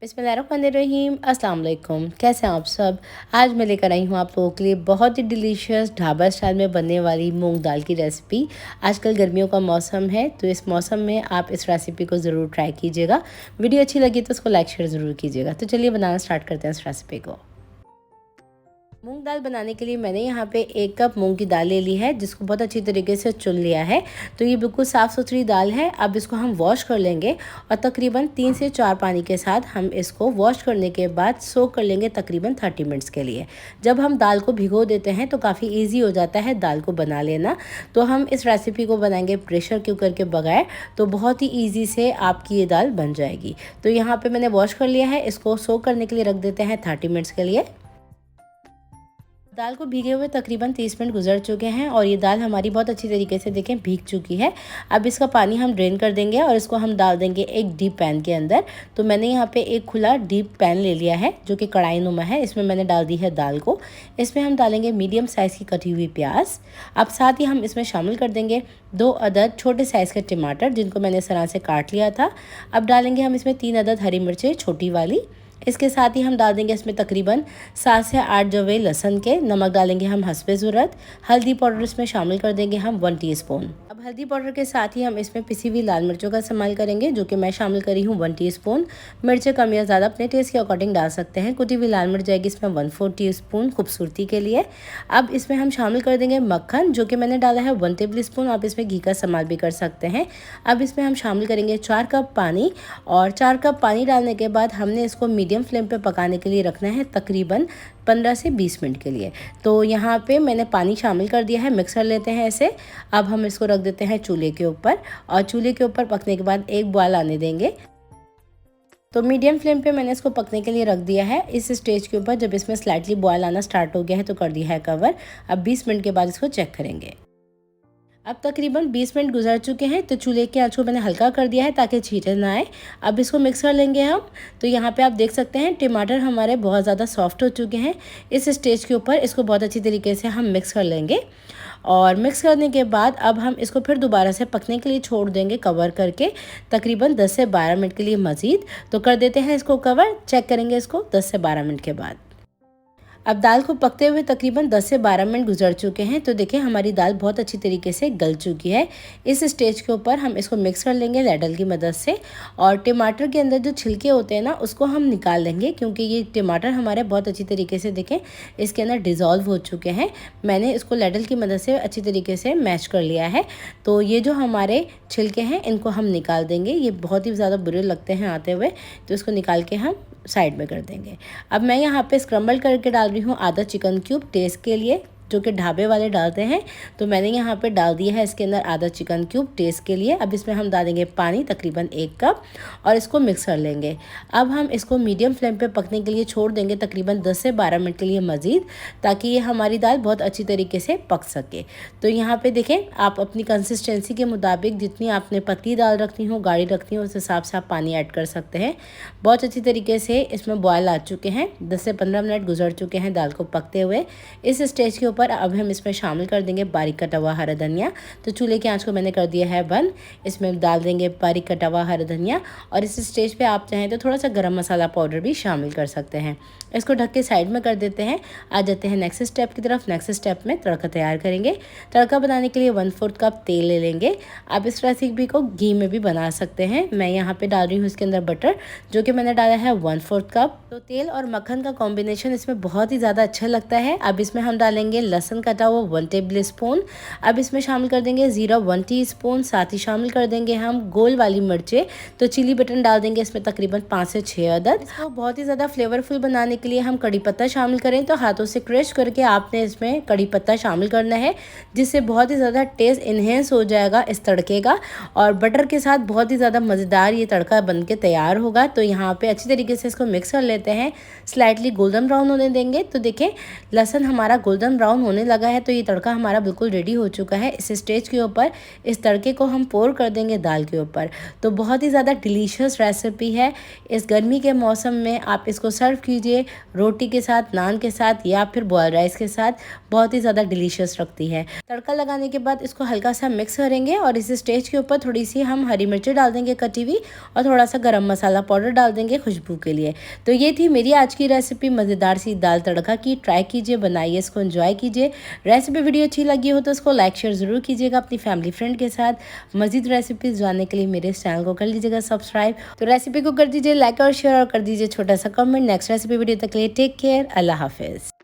बिस्मिल्लाहिर्रहमानिर्रहीम। अस्सलाम वालेकुम। कैसे हैं आप सब। आज मैं लेकर आई हूँ आप लोगों के लिए बहुत ही डिलीशियस ढाबा स्टाइल में बनने वाली मूंग दाल की रेसिपी। आजकल गर्मियों का मौसम है तो इस मौसम में आप इस रेसिपी को ज़रूर ट्राई कीजिएगा। वीडियो अच्छी लगी तो उसको लाइक शेयर ज़रूर कीजिएगा। तो चलिए बनाना स्टार्ट करते हैं इस रेसिपी को। मूंग दाल बनाने के लिए मैंने यहाँ पे 1 कप मूंग की दाल ले ली है, जिसको बहुत अच्छी तरीके से चुन लिया है। तो ये बिल्कुल साफ़ सुथरी दाल है। अब इसको हम वॉश कर लेंगे और तकरीबन 3 से 4 पानी के साथ हम इसको वॉश करने के बाद सोक कर लेंगे तकरीबन 30 मिनट्स के लिए। जब हम दाल को भिगो देते हैं तो काफ़ी ईजी हो जाता है दाल को बना लेना। तो हम इस रेसिपी को बनाएंगे प्रेशर कुकर के बगैर, तो बहुत ही ईजी से आपकी ये दाल बन जाएगी। तो यहाँ पर मैंने वॉश कर लिया है, इसको सोक करने के लिए रख देते हैं 30 मिनट्स के लिए। दाल को भीगे हुए तकरीबन 30 मिनट गुजर चुके हैं और ये दाल हमारी बहुत अच्छी तरीके से देखें भीग चुकी है। अब इसका पानी हम ड्रेन कर देंगे और इसको हम डाल देंगे एक डीप पैन के अंदर। तो मैंने यहाँ पे एक खुला डीप पैन ले लिया है जो कि कढ़ाई नुमा है। इसमें मैंने डाल दी है दाल को। इसमें हम डालेंगे मीडियम साइज़ की कटी हुई प्याज। अब साथ ही हम इसमें शामिल कर देंगे 2 अदद छोटे साइज़ के टमाटर, जिनको मैंने इस तरह से काट लिया था। अब डालेंगे हम इसमें 3 अदद हरी मिर्चें छोटी वाली। इसके साथ ही हम डाल देंगे इसमें तकरीबन 7 से 8 जवे लहसुन के। नमक डालेंगे हम हस्बे ज़रूरत। हल्दी पाउडर इसमें शामिल कर देंगे हम 1 टीस्पून। अब हल्दी पाउडर के साथ ही हम इसमें पिसी हुई लाल मिर्चों का इस्तेमाल करेंगे, जो कि मैं शामिल करी हूँ 1 टीस्पून। मिर्चें कम या ज़्यादा अपने टेस्ट के अकॉर्डिंग डाल सकते हैं। कुटी हुई लाल मिर्च जाएगी इसमें 1/4 टीस्पून खूबसूरती के लिए। अब इसमें हम शामिल कर देंगे मक्खन, जो कि मैंने डाला है 1 टेबल स्पून। आप इसमें घी का इस्तेमाल भी कर सकते हैं। अब इसमें हम शामिल करेंगे 4 कप पानी और 4 कप पानी डालने के बाद हमने इसको मीडियम फ्लेम पे पकाने के लिए रखना है तकरीबन 15 से 20 मिनट के लिए। तो यहाँ पे मैंने पानी शामिल कर दिया है, मिक्स कर लेते हैं ऐसे। अब हम इसको रख देते हैं चूल्हे के ऊपर और चूल्हे के ऊपर पकने के बाद एक बॉयल आने देंगे। तो मीडियम फ्लेम पे मैंने इसको पकने के लिए रख दिया है। इस स्टेज के ऊपर जब इसमें स्लाइटली बॉयल आना स्टार्ट हो गया है तो कर दिया है कवर। अब 20 मिनट के बाद इसको चेक करेंगे। अब तकरीबन 20 मिनट गुजर चुके हैं तो चूल्हे की आंच को मैंने हल्का कर दिया है ताकि छींटे ना आए। अब इसको मिक्स कर लेंगे हम। तो यहाँ पे आप देख सकते हैं टमाटर हमारे बहुत ज़्यादा सॉफ्ट हो चुके हैं। इस स्टेज के ऊपर इसको बहुत अच्छी तरीके से हम मिक्स कर लेंगे और मिक्स करने के बाद अब हम इसको फिर दोबारा से पकने के लिए छोड़ देंगे कवर करके तकरीबन 10 से 12 मिनट के लिए मज़ीद। तो कर देते हैं इसको कवर, चेक करेंगे इसको 10 से 12 मिनट के बाद। अब दाल को पकते हुए तकरीबन 10 से 12 मिनट गुजर चुके हैं। तो देखिए हमारी दाल बहुत अच्छी तरीके से गल चुकी है। इस स्टेज के ऊपर हम इसको मिक्स कर लेंगे लैडल की मदद से और टमाटर के अंदर जो छिलके होते हैं ना उसको हम निकाल लेंगे, क्योंकि ये टमाटर हमारे बहुत अच्छी तरीके से देखें इसके अंदर डिज़ोल्व हो चुके हैं। मैंने इसको लैडल की मदद से अच्छी तरीके से मैश कर लिया है। तो ये जो हमारे छिलके हैं इनको हम निकाल देंगे। ये बहुत ही ज़्यादा बुरे लगते हैं आते हुए, तो इसको निकाल के हम साइड में कर देंगे। अब मैं यहाँ पे स्क्रम्बल करके डाल रही हूँ आधा चिकन क्यूब टेस्ट के लिए, जो कि ढाबे वाले डालते हैं। तो मैंने यहाँ पे डाल दिया है इसके अंदर आधा चिकन क्यूब टेस्ट के लिए। अब इसमें हम डालेंगे पानी तकरीबन 1 कप और इसको मिक्स कर लेंगे। अब हम इसको मीडियम फ्लेम पे पकने के लिए छोड़ देंगे तकरीबन 10 से 12 मिनट के लिए मज़ीद, ताकि ये हमारी दाल बहुत अच्छी तरीके से पक सके। तो यहाँ पे देखें आप अपनी कंसिस्टेंसी के मुताबिक जितनी आपने पतली दाल रखनी हो, गाढ़ी रखनी हो, उस हिसाब से आप पानी ऐड कर सकते हैं। बहुत अच्छी तरीके से इसमें बॉयल आ चुके हैं। 10 से 15 मिनट गुजर चुके हैं दाल को पकते हुए। इस स्टेज के पर अब हम इसमें शामिल कर देंगे बारीक कटा हुआ हरा धनिया। तो चूल्हे की आंच को मैंने कर दिया है बंद। इसमें डाल देंगे बारीक कटा हुआ हरा धनिया और इस स्टेज पे आप चाहें तो थोड़ा सा गरम मसाला पाउडर भी शामिल कर सकते हैं। इसको ढक के साइड में कर देते हैं। आ जाते हैं नेक्स्ट स्टेप की तरफ। नेक्स्ट स्टेप में तड़का तैयार करेंगे। तड़का बनाने के लिए 1/4 कप तेल ले लेंगे। आप इस रेसिपी को घी में भी बना सकते हैं। मैं यहाँ पे डाल रही हूँ इसके अंदर बटर, जो कि मैंने डाला है 1/4 कप। तो तेल और मक्खन का कॉम्बिनेशन इसमें बहुत ही ज़्यादा अच्छा लगता है। अब इसमें हम डालेंगे लहसुन कटा हुआ 1 टेबल स्पून। अब इसमें शामिल कर देंगे ज़ीरा 1 टीस्पून। साथ ही शामिल कर देंगे हम गोल वाली मिर्चें। तो चिली बटन डाल देंगे इसमें तकरीबन 5 से 6 अदद। इसको बहुत ही ज़्यादा फ्लेवरफुल बनाने के लिए हम कड़ी पत्ता शामिल करें तो हाथों से क्रश करके आपने इसमें कड़ी पत्ता शामिल करना है, जिससे बहुत ही ज़्यादा टेस्ट इन्हेंस हो जाएगा इस तड़के का और बटर के साथ बहुत ही ज़्यादा मज़ेदार ये तड़का बन के तैयार होगा। तो यहाँ पे अच्छी तरीके से इसको मिक्स कर लेते हैं। स्लाइटली गोल्डन ब्राउन होने देंगे। तो देखें लहसुन हमारा गोल्डन ब्राउन ब्राउन होने लगा है तो ये तड़का हमारा बिल्कुल रेडी हो चुका है। इस स्टेज के ऊपर इस तड़के को हम पोर कर देंगे दाल के ऊपर। तो बहुत ही ज़्यादा डिलीशियस रेसिपी है। इस गर्मी के मौसम में आप इसको सर्व कीजिए रोटी के साथ, नान के साथ या फिर बॉयल राइस के साथ। बहुत ही ज़्यादा डिलीशियस लगती है। तड़का लगाने के बाद इसको हल्का सा मिक्स करेंगे और इस स्टेज के ऊपर थोड़ी सी हम हरी मिर्ची डाल देंगे कटी हुई और थोड़ा सा गरम मसाला पाउडर डाल देंगे खुशबू के लिए। तो ये थी मेरी आज की रेसिपी मज़ेदार सी दाल तड़का की। ट्राई कीजिए, बनाइए, इसको एंजॉय कीजिए। रेसिपी वीडियो अच्छी लगी हो तो इसको लाइक शेयर ज़रूर कीजिएगा अपनी फैमिली फ्रेंड के साथ। मज़ीद रेसिपीज़ जानने के लिए मेरे इस चैनल को कर लीजिएगा सब्सक्राइब। तो रेसिपी को कर दीजिए लाइक और शेयर और कर दीजिए छोटा सा कमेंट। नेक्स्ट रेसिपी वीडियो तक के लिए टेक केयर, अल्लाह हाफिज़।